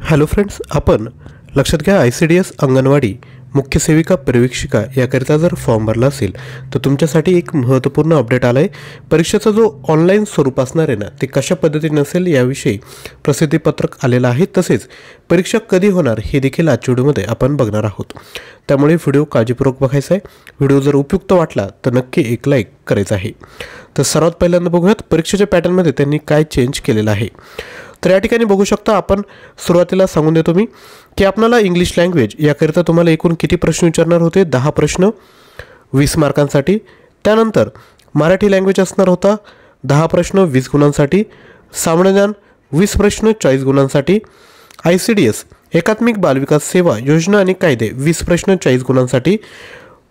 Hello friends, आपण लक्षात घ्या ICDS अंगणवाडी मुख्य सेविका परिवीक्षिका याकरिता जर फॉर्म भरला असेल तर तुमच्यासाठी एक महत्त्वपूर्ण अपडेट आला आहे। परीक्षेचा जो ऑनलाईन स्वरूप असणार आहे ना ते कशा पद्धतीने असेल याविषयी प्रसिद्धीपत्रक आलेलं आहे। तसेच परीक्षा कधी होणार हे देखील आजच्या व्हिडिओमध्ये आपण बघणार आहोत, त्यामुळे व्हिडिओ काळजीपूर्वक बघायचा आहे। व्हिडिओ जर उपयुक्त वाटला तर नक्की एक लाईक करायचं आहे। तर सर्वात पहिल्यांदा बघूयात परीक्षेच्या पॅटर्नमध्ये त्यांनी काय चेंज केलेलं आहे। तर या ठिकाणी बघू शकता, आपण सुरुवातीला सांगून देतो मी की आपल्याला इंग्लिश लँग्वेज याकरिता तुम्हाला एकूण किती प्रश्न विचारणार होते, 10 प्रश्न 20 मार्कांसाठी। त्यानंतर मराठी लँग्वेज असणार होता 10 प्रश्न 20 गुणांसाठी, सामान्य ज्ञान 20 प्रश्न 40 गुणांसाठी, ICDS एकात्मिक बालविकास सेवा योजना आणि कायदे 20 प्रश्न 40 गुणांसाठी,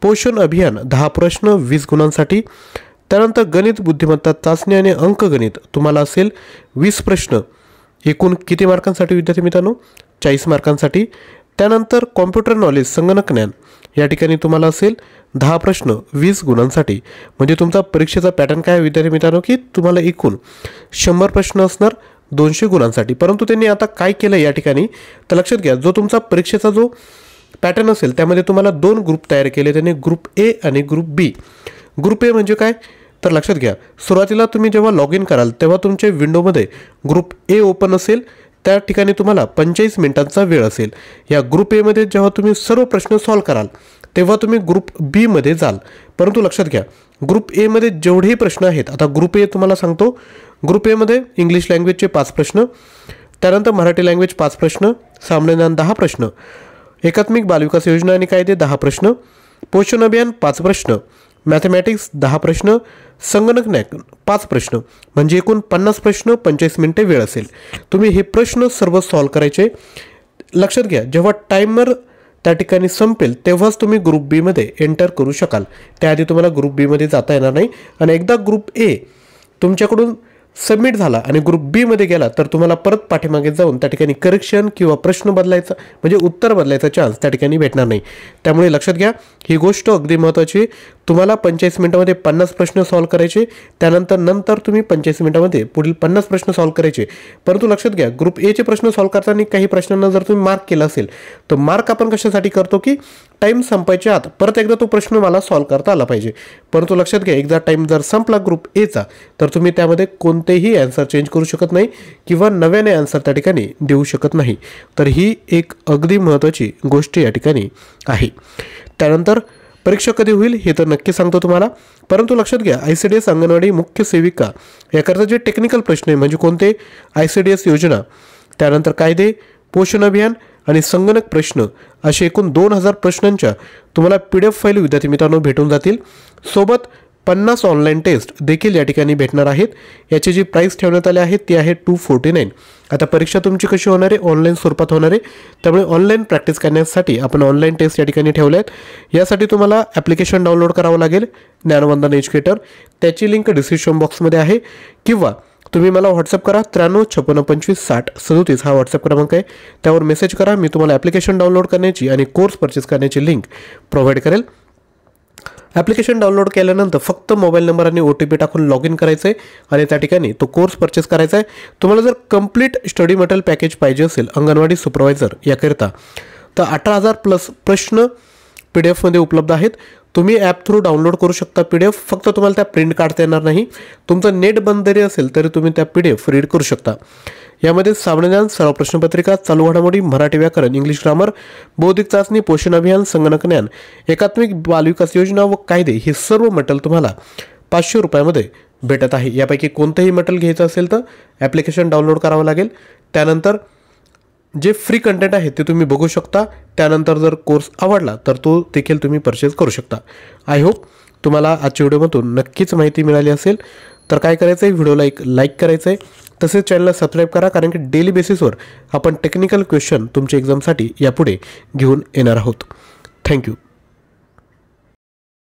पोषण अभियान 10 प्रश्न 20 गुणांसाठी। त्यानंतर गणित बुद्धिमत्ता चाचणी आणि अंकगणित तुम्हाला असेल 20 प्रश्न, एकूण किती मार्कांसाठी विद्यार्थी मित्रांनो, 40 मार्कांसाठी। त्यानंतर कॉम्प्युटर नॉलेज संगणक ज्ञान या ठिकाणी तुम्हाला असेल 10 प्रश्न 20 गुणांसाठी। म्हणजे तुमचा परीक्षेचा पॅटर्न काय विद्यार्थी मित्रांनो की तुम्हाला एकूण 100 प्रश्न असणार 200 गुणांसाठी। परंतु त्यांनी आता काय केलं या ठिकाणी तर लक्षात घ्या, जो तुमचा परीक्षेचा जो पॅटर्न असेल त्यामध्ये तुम्हाला 2 ग्रुप तयार केले त्यांनी, ग्रुप ए आणि ग्रुप बी। ग्रुप ए म्हणजे काय तर लक्षात घ्या, सुरुवातीला तुम्ही जेव्हा लॉग इन कराल तेव्हा तुमच्या विंडोमध्ये ग्रुप ए ओपन असेल, त्या ठिकाणी तुम्हाला 45 मिनिटांचा वेळ असेल। या ग्रुप ए मध्ये जेव्हा तुम्ही सर्व प्रश्न सॉल्व कराल तेव्हा तुम्ही ग्रुप बी मध्ये जाल। परंतु लक्षात घ्या, ग्रुप ए मध्ये जेवढेही प्रश्न आहेत, आता ग्रुप ए तुम्हाला सांगतो, ग्रुप ए मध्ये इंग्लिश लँग्वेजचे 5 प्रश्न, त्यानंतर मराठी लँग्वेज 5 प्रश्न, सामान्य ज्ञान 10 प्रश्न, एकात्मिक बालविकास योजना आणि कायदे 10 प्रश्न, पोषण अभियान 5 प्रश्न, मॅथमॅटिक्स 10 प्रश्न, संगणक ज्ञान 5 प्रश्न, म्हणजे एकूण 50 प्रश्न 45 मिनिटे वेळ असेल। तुम्ही हे प्रश्न सर्व सॉल्व करायचे। लक्षात घ्या, जेव्हा टाइमर त्या ठिकाणी संपेल तेव्हाच तुम्ही ग्रुप बी मध्ये एंटर करू शकाल, त्याआधी तुम्हाला ग्रुप बी मध्ये जाता येणार नाही। आणि एकदा ग्रुप ए तुमच्याकडून सबमिट झाला आणि ग्रुप बी मध्ये गेला तर तुम्हाला परत पाठीमागे जाऊन त्या ठिकाणी करेक्शन किंवा प्रश्न बदलायचा म्हणजे उत्तर बदलायचा चान्स त्या ठिकाणी भेटणार नाही। त्यामुळे लक्षात घ्या, ही गोष्ट अगदी महत्त्वाची आहे। तुम्हाला 45 मिनिटांमध्ये 50 प्रश्न सॉल्व करायचे, त्यानंतर तुम्ही 45 मिनिटांमध्ये पुढील 50 प्रश्न सॉल्व करायचे। परंतु लक्षात घ्या, ग्रुप ए चे प्रश्न सॉल्व करताना काही प्रश्नांना जर तुम्ही मार्क केला असेल तर मार्क आपण कशासाठी करतो की टाइम संपायच्या आत परत एकदा तो प्रश्न मला सॉल्व करता आला पाहिजे। परंतु लक्षात घ्या, एकदा टाइम जर संपला ग्रुप एचा तर तुम्ही त्यामध्ये कोणतेही आन्सर चेंज करू शकत नाही किंवा नव्याने आन्सर त्या ठिकाणी देऊ शकत नाही। तर ही एक अगदी महत्त्वाची गोष्ट या ठिकाणी आहे। त्यानंतर परीक्षा कधी होईल हे तर नक्की सांगतो तुम्हाला, परंतु लक्षात घ्या, ICDS अंगणवाडी मुख्य सेविका याकरता जे टेक्निकल प्रश्न आहे म्हणजे कोणते, ICDS योजना, त्यानंतर कायदे, पोषण अभियान आणि संगणक प्रश्न, असे एकूण 2000 प्रश्नांच्या तुम्हाला PDF फाईल विद्यार्थी मित्रांनो भेटून जातील। सोबत 50 ऑनलाईन टेस्ट देखील या ठिकाणी भेटणार आहेत। याची जी प्राईस ठेवण्यात आली आहे ती आहे 249। आता परीक्षा तुमची कशी होणार आहे, ऑनलाईन स्वरूपात होणार आहे, त्यामुळे ऑनलाईन प्रॅक्टिस करण्यासाठी आपण ऑनलाईन टेस्ट या ठिकाणी ठेवल्या आहेत। यासाठी तुम्हाला ॲप्लिकेशन डाउनलोड करावं लागेल, ज्ञानवंदन एज्युकेटर, त्याची लिंक डिस्क्रिप्शन बॉक्समध्ये आहे, किंवा तुम्ही मला व्हॉट्सअप करा, 93 56 25 60 37 हा व्हॉट्सअप क्रमांक आहे, त्यावर मेसेज करा। मी तुम्हाला ॲप्लिकेशन डाउनलोड करण्याची आणि कोर्स परचेस करण्याची लिंक प्रोव्हाइड करेल। ॲप्लिकेशन डाउनलोड केल्यानंतर फक्त मोबाईल नंबर आणि OTP टाकून लॉग इन करायचं आहे आणि त्या ठिकाणी तो कोर्स परचेस करायचा आहे। तुम्हाला जर कंप्लीट स्टडी मटेरियल पॅकेज पाहिजे असेल अंगणवाडी सुपरवायझर याकरिता तर 18,000 प्लस प्रश्न PDF मध्ये उपलब्ध आहेत। तुम्ही ॲप थ्रू डाउनलोड करू शकता PDF, फक्त तुम्हाला त्या प्रिंट काढता येणार नाही। तुमचं नेट बंद जरी असेल तरी तुम्ही त्या PDF रीड करू शकता। यामध्ये सामान्य ज्ञान, सराव प्रश्नपत्रिका, चालू घडामोडी, मराठी व्याकरण, इंग्लिश ग्रामर, बौद्धिक चाचणी, पोषण अभियान, संगणक ज्ञान, एकात्मिक बालविकास योजना व कायदे हे सर्व मटेरियल तुम्हाला 500 रुपयामध्ये भेटत आहे। यापैकी कोणतंही मटेरियल घ्यायचं असेल तर ॲप्लिकेशन डाउनलोड करावं लागेल। त्यानंतर जे फ्री कंटेंट आहे ते तुम्ही बघू शकता। त्यानंतर जर कोर्स आवडला तर तो देखील तुम्ही परचेस करू शकता। आय होप तुम्हाला आजच्या व्हिडिओमधून नक्कीच माहिती मिळाली असेल। तर काय करायचं आहे, व्हिडिओला एक लाईक करायचं आहे, तसेच चॅनलला सबस्क्राईब करा, कारण की डेली बेसिसवर आपण टेक्निकल क्वेश्चन तुमच्या एक्झामसाठी यापुढे घेऊन येणार आहोत। थँक्यू।